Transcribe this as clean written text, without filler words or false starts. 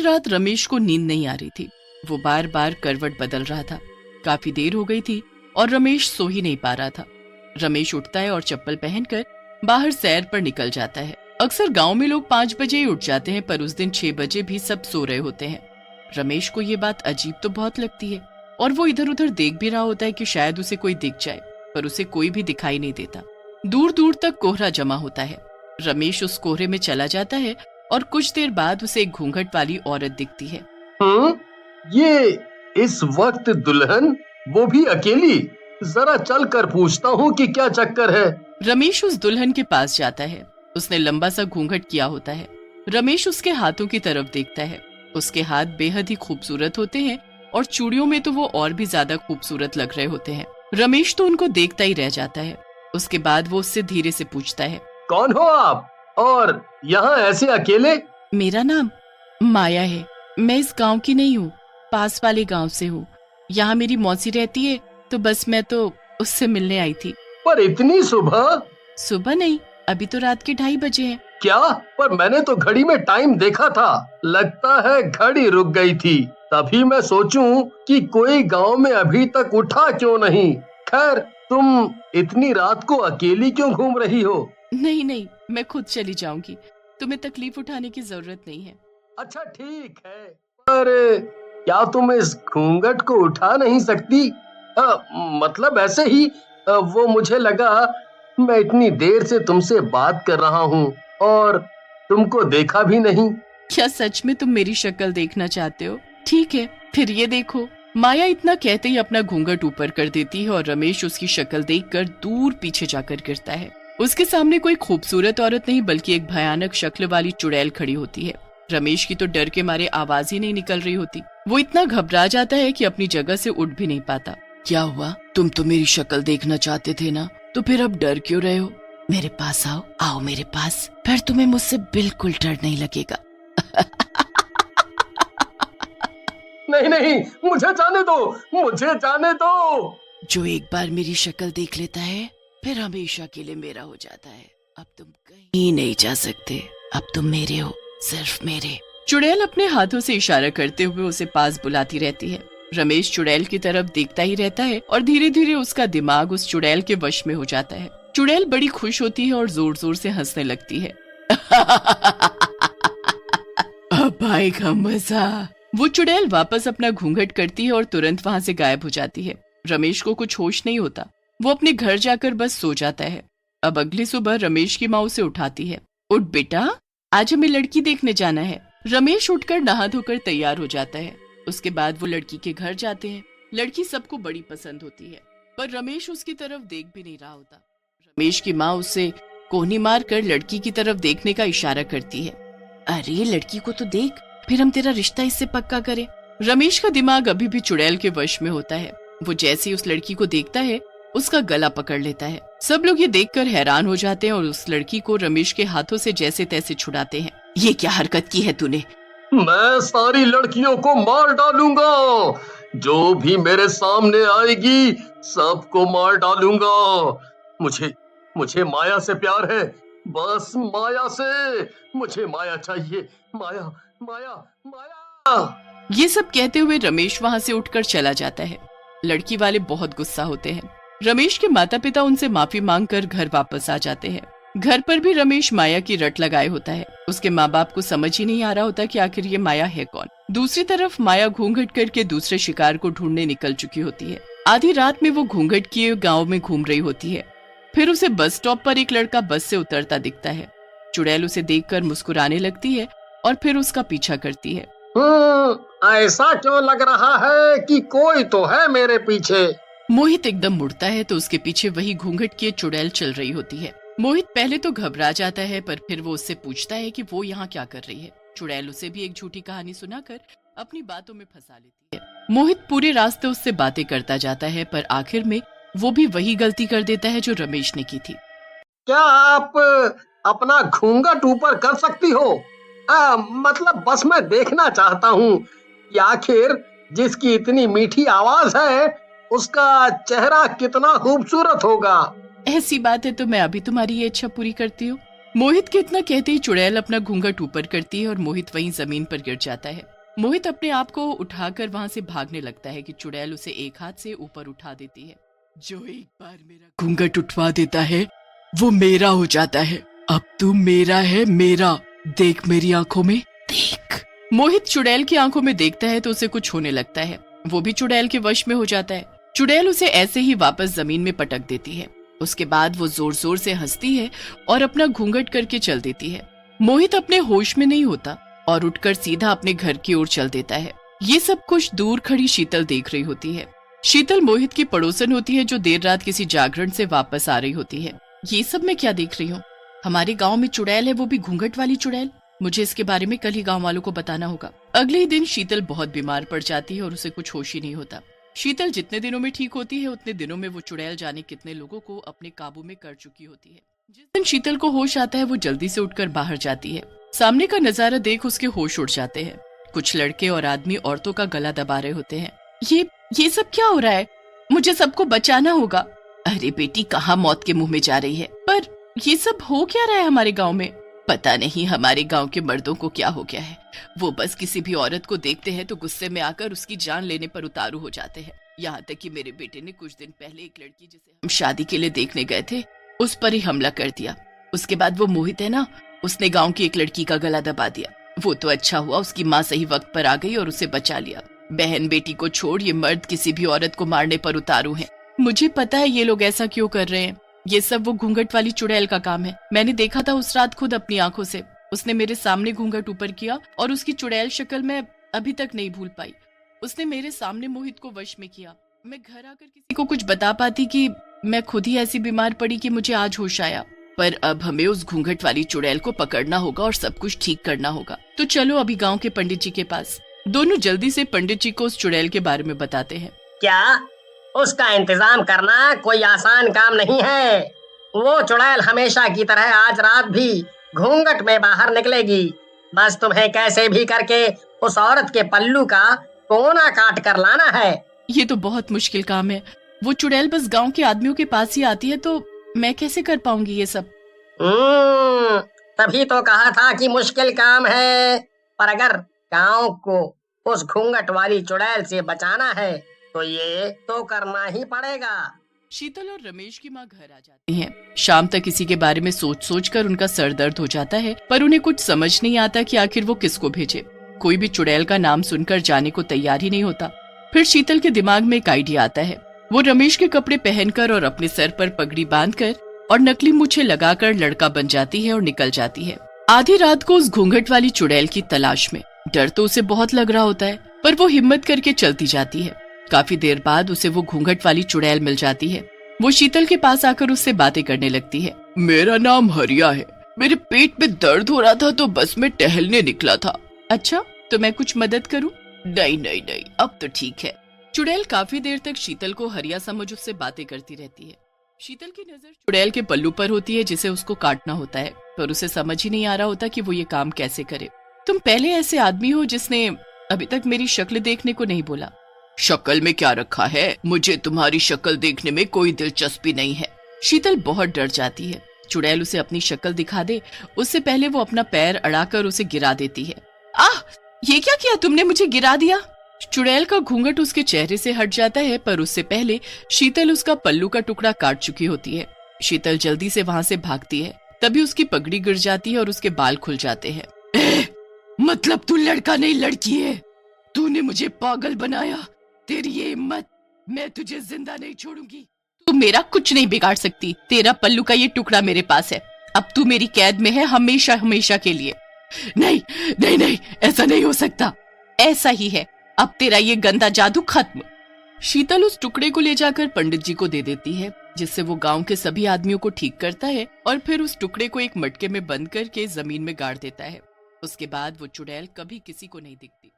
रात रमेश को नींद नहीं आ रही थी। वो बार बार करवट बदल रहा था। काफी देर हो गई थी और रमेश सो ही नहीं पा रहा था। रमेश उठता है और चप्पल पहनकर बाहर सैर पर निकल जाता है। अक्सर गांव में लोग 5 बजे ही उठ जाते हैं, पर उस दिन 6 बजे भी सब सो रहे होते हैं। रमेश को ये बात अजीब तो बहुत लगती है और वो इधर उधर देख भी रहा होता है कि शायद उसे कोई दिख जाए, पर उसे कोई भी दिखाई नहीं देता। दूर दूर तक कोहरा जमा होता है। रमेश उस कोहरे में चला जाता है और कुछ देर बाद उसे एक घूंघट वाली औरत दिखती है। ये इस वक्त दुल्हन, वो भी अकेली? जरा चल कर पूछता हूँ कि क्या चक्कर है। रमेश उस दुल्हन के पास जाता है। उसने लंबा सा घूंघट किया होता है। रमेश उसके हाथों की तरफ देखता है। उसके हाथ बेहद ही खूबसूरत होते हैं और चूड़ियों में तो वो और भी ज्यादा खूबसूरत लग रहे होते हैं। रमेश तो उनको देखता ही रह जाता है। उसके बाद वो उससे धीरे से पूछता है, कौन हो आप और यहाँ ऐसे अकेले? मेरा नाम माया है। मैं इस गांव की नहीं हूँ, पास वाले गांव से हूँ। यहाँ मेरी मौसी रहती है, तो बस मैं तो उससे मिलने आई थी। पर इतनी सुबह? सुबह नहीं, अभी तो रात के 2:30 बजे हैं। क्या? पर मैंने तो घड़ी में टाइम देखा था। लगता है घड़ी रुक गई थी। तभी मैं सोचूं कि कोई गांव में अभी तक उठा क्यों नहीं। खैर, तुम इतनी रात को अकेली क्यों घूम रही हो? नहीं नहीं, मैं खुद चली जाऊंगी। तुम्हें तकलीफ उठाने की जरूरत नहीं है। अच्छा ठीक है, पर क्या तुम इस घूंघट को उठा नहीं सकती? मतलब ऐसे ही वो मुझे लगा, मैं इतनी देर से तुमसे बात कर रहा हूँ और तुमको देखा भी नहीं। क्या सच में तुम मेरी शक्ल देखना चाहते हो? ठीक है, फिर ये देखो। माया इतना कहते ही अपना घूंघट ऊपर कर देती है और रमेश उसकी शक्ल देखकर दूर पीछे जाकर गिरता है। उसके सामने कोई खूबसूरत औरत नहीं बल्कि एक भयानक शक्ल वाली चुड़ैल खड़ी होती है। रमेश की तो डर के मारे आवाज ही नहीं निकल रही होती। वो इतना घबरा जाता है कि अपनी जगह से उठ भी नहीं पाता। क्या हुआ? तुम तो मेरी शक्ल देखना चाहते थे ना, तो फिर अब डर क्यों रहे हो? मेरे पास आओ, आओ मेरे पास, फिर तुम्हें मुझसे बिल्कुल डर नहीं लगेगा। नहीं नहीं, मुझे जाने दो, मुझे जाने दो। जो एक बार मेरी शक्ल देख लेता है फिर हमेशा के लिए मेरा हो जाता है। अब तुम कहीं नहीं जा सकते, अब तुम मेरे हो, सिर्फ मेरे। चुड़ैल अपने हाथों से इशारा करते हुए उसे पास बुलाती रहती है। रमेश चुड़ैल की तरफ देखता ही रहता है और धीरे धीरे उसका दिमाग उस चुड़ैल के वश में हो जाता है। चुड़ैल बड़ी खुश होती है और जोर जोर से हंसने लगती है। अब आएगा मजा। वो चुड़ैल वापस अपना घूंघट करती है और तुरंत वहाँ से गायब हो जाती है। रमेश को कुछ होश नहीं होता। वो अपने घर जाकर बस सो जाता है। अब अगली सुबह रमेश की माँ उसे उठाती है। उठ बेटा, आज हमें लड़की देखने जाना है। रमेश उठकर नहा धोकर तैयार हो जाता है। उसके बाद वो लड़की के घर जाते हैं। लड़की सबको बड़ी पसंद होती है, पर रमेश उसकी तरफ देख भी नहीं रहा होता। रमेश की माँ उसे कोहनी मार कर लड़की की तरफ देखने का इशारा करती है। अरे लड़की को तो देख, फिर हम तेरा रिश्ता इससे पक्का करें। रमेश का दिमाग अभी भी चुड़ैल के वश में होता है। वो जैसे ही उस लड़की को देखता है उसका गला पकड़ लेता है। सब लोग ये देखकर हैरान हो जाते हैं और उस लड़की को रमेश के हाथों से जैसे तैसे छुड़ाते हैं। ये क्या हरकत की है तूने? मैं सारी लड़कियों को मार डालूंगा, जो भी मेरे सामने आएगी सबको मार डालूंगा। मुझे माया से प्यार है, बस माया से। मुझे माया चाहिए, माया माया माया। ये सब कहते हुए रमेश वहाँ से उठकर चला जाता है। लड़की वाले बहुत गुस्सा होते हैं। रमेश के माता पिता उनसे माफी मांगकर घर वापस आ जाते हैं। घर पर भी रमेश माया की रट लगाए होता है। उसके माँ बाप को समझ ही नहीं आ रहा होता कि आखिर ये माया है कौन। दूसरी तरफ माया घूंघट करके दूसरे शिकार को ढूंढने निकल चुकी होती है। आधी रात में वो घूंघट किए गाँव में घूम रही होती है। फिर उसे बस स्टॉप पर एक लड़का बस से उतरता दिखता है। चुड़ैल उसे देखकर मुस्कुराने लगती है और फिर उसका पीछा करती है। ऐसा क्यों लग रहा है कि कोई तो है मेरे पीछे? मोहित एकदम मुड़ता है तो उसके पीछे वही घूंघट किए चुड़ैल चल रही होती है। मोहित पहले तो घबरा जाता है, पर फिर वो उससे पूछता है कि वो यहाँ क्या कर रही है। चुड़ैल उसे भी एक झूठी कहानी सुनाकर अपनी बातों में फंसा लेती है। मोहित पूरे रास्ते उससे बातें करता जाता है, पर आखिर में वो भी वही गलती कर देता है जो रमेश ने की थी। क्या आप अपना घूंघट ऊपर कर सकती हो? मतलब बस मैं देखना चाहता हूँ कि आखिर जिसकी इतनी मीठी आवाज है उसका चेहरा कितना खूबसूरत होगा। ऐसी बात है तो मैं अभी तुम्हारी ये इच्छा पूरी करती हूँ। मोहित के इतना कहते ही चुड़ैल अपना घूंघट ऊपर करती है और मोहित वहीं जमीन पर गिर जाता है। मोहित अपने आप को उठाकर वहां से भागने लगता है कि चुड़ैल उसे एक हाथ से ऊपर उठा देती है। जो एक बार मेरा घूंघट उठवा देता है वो मेरा हो जाता है। अब तू मेरा है, मेरा। देख मेरी आंखों में, देख। मोहित चुड़ैल की आंखों में देखता है तो उसे कुछ होने लगता है। वो भी चुड़ैल के वश में हो जाता है। चुड़ैल उसे ऐसे ही वापस जमीन में पटक देती है। उसके बाद वो जोर जोर से हंसती है और अपना घूंघट करके चल देती है। मोहित अपने होश में नहीं होता और उठकर सीधा अपने घर की ओर चल देता है। ये सब कुछ दूर खड़ी शीतल देख रही होती है। शीतल मोहित की पड़ोसन होती है जो देर रात किसी जागरण से वापस आ रही होती है। ये सब मैं क्या देख रही हूँ? हमारे गांव में चुड़ैल है, वो भी घूंघट वाली चुड़ैल। मुझे इसके बारे में कल ही गांव वालों को बताना होगा। अगले ही दिन शीतल बहुत बीमार पड़ जाती है और उसे कुछ होश ही नहीं होता। शीतल जितने दिनों में ठीक होती है उतने दिनों में वो चुड़ैल जाने कितने लोगों को अपने काबू में कर चुकी होती है। जिस दिन शीतल को होश आता है वो जल्दी से उठकर बाहर जाती है। सामने का नजारा देख उसके होश उड़ जाते हैं। कुछ लड़के और आदमी औरतों का गला दबा रहे होते हैं। ये सब क्या हो रहा है? मुझे सबको बचाना होगा। अरे बेटी, कहाँ मौत के मुंह में जा रही है? पर ये सब हो क्या रहा है हमारे गांव में? पता नहीं हमारे गांव के मर्दों को क्या हो गया है। वो बस किसी भी औरत को देखते हैं तो गुस्से में आकर उसकी जान लेने पर उतारू हो जाते हैं। यहाँ तक कि मेरे बेटे ने कुछ दिन पहले एक लड़की जिसे हम शादी के लिए देखने गए थे उस पर ही हमला कर दिया। उसके बाद वो मोहित है ना, उसने गांव की एक लड़की का गला दबा दिया। वो तो अच्छा हुआ उसकी माँ सही वक्त पर आ गई और उसे बचा लिया। बहन बेटी को छोड़ ये मर्द किसी भी औरत को मारने पर उतारू हैं। मुझे पता है ये लोग ऐसा क्यों कर रहे हैं। ये सब वो घूंघट वाली चुड़ैल का काम है। मैंने देखा था उस रात खुद अपनी आंखों से। उसने मेरे सामने घूंघट ऊपर किया और उसकी चुड़ैल शक्ल मैं अभी तक नहीं भूल पाई। उसने मेरे सामने मोहित को वश में किया। मैं घर आकर किसी को कुछ बता पाती कि मैं खुद ही ऐसी बीमार पड़ी कि मुझे आज होश आया। पर अब हमें उस घूंघट वाली चुड़ैल को पकड़ना होगा और सब कुछ ठीक करना होगा। तो चलो अभी गांव के पंडित जी के पास। दोनों जल्दी से पंडित जी को उस चुड़ैल के बारे में बताते हैं। क्या उसका इंतजाम करना कोई आसान काम नहीं है। वो चुड़ैल हमेशा की तरह आज रात भी घूंघट में बाहर निकलेगी। बस तुम्हें कैसे भी करके उस औरत के पल्लू का कोना काट कर लाना है। ये तो बहुत मुश्किल काम है। वो चुड़ैल बस गांव के आदमियों के पास ही आती है तो मैं कैसे कर पाऊंगी ये सब? तभी तो कहा था कि मुश्किल काम है। पर अगर गांव को उस घूंघट वाली चुड़ैल से बचाना है तो ये तो करना ही पड़ेगा। शीतल और रमेश की माँ घर आ जाती हैं। शाम तक इसी के बारे में सोच सोच कर उनका सर दर्द हो जाता है, पर उन्हें कुछ समझ नहीं आता कि आखिर वो किसको भेजे। कोई भी चुड़ैल का नाम सुनकर जाने को तैयार ही नहीं होता। फिर शीतल के दिमाग में एक आइडिया आता है। वो रमेश के कपड़े पहनकर और अपने सर पर पगड़ी बांधकर और नकली मूछें लगाकर लड़का बन जाती है और निकल जाती है। आधी रात को उस घूंघट वाली चुड़ैल की तलाश में। डर तो उसे बहुत लग रहा होता है, पर वो हिम्मत करके चलती जाती है। काफी देर बाद उसे वो घूंघट वाली चुड़ैल मिल जाती है। वो शीतल के पास आकर उससे बातें करने लगती है। मेरा नाम हरिया है। मेरे पेट में दर्द हो रहा था तो बस मैं टहलने निकला था। अच्छा, तो मैं कुछ मदद करूं? नहीं नहीं नहीं, अब तो ठीक है। चुड़ैल काफी देर तक शीतल को हरिया समझ उससे बातें करती रहती है। शीतल की नजर चुड़ैल के पल्लू पर होती है जिसे उसको काटना होता है, पर उसे समझ ही नहीं आ रहा होता कि वो ये काम कैसे करे। तुम पहले ऐसे आदमी हो जिसने अभी तक मेरी शक्ल देखने को नहीं बोला। शक्ल में क्या रखा है? मुझे तुम्हारी शक्ल देखने में कोई दिलचस्पी नहीं है। शीतल बहुत डर जाती है। चुड़ैल उसे अपनी शक्ल दिखा दे उससे पहले वो अपना पैर अड़ाकर उसे गिरा देती है। आह, ये क्या किया तुमने? मुझे गिरा दिया। चुड़ैल का घूंघट उसके चेहरे से हट जाता है, पर उससे पहले शीतल उसका पल्लू का टुकड़ा काट चुकी होती है। शीतल जल्दी से वहां से भागती है। तभी उसकी पगड़ी गिर जाती है और उसके बाल खुल जाते हैं। मतलब तू लड़का नहीं लड़की है? तूने मुझे पागल बनाया। तेरी ये हिम्मत, मैं तुझे जिंदा नहीं छोड़ूंगी। तू मेरा कुछ नहीं बिगाड़ सकती। तेरा पल्लू का ये टुकड़ा मेरे पास है। अब तू मेरी कैद में है हमेशा हमेशा के लिए। नहीं नहीं नहीं, ऐसा नहीं हो सकता। ऐसा ही है। अब तेरा ये गंदा जादू खत्म। शीतल उस टुकड़े को ले जाकर पंडित जी को दे देती है, जिससे वो गांव के सभी आदमियों को ठीक करता है और फिर उस टुकड़े को एक मटके में बंद करके जमीन में गाड़ देता है। उसके बाद वो चुड़ैल कभी किसी को नहीं दिखती।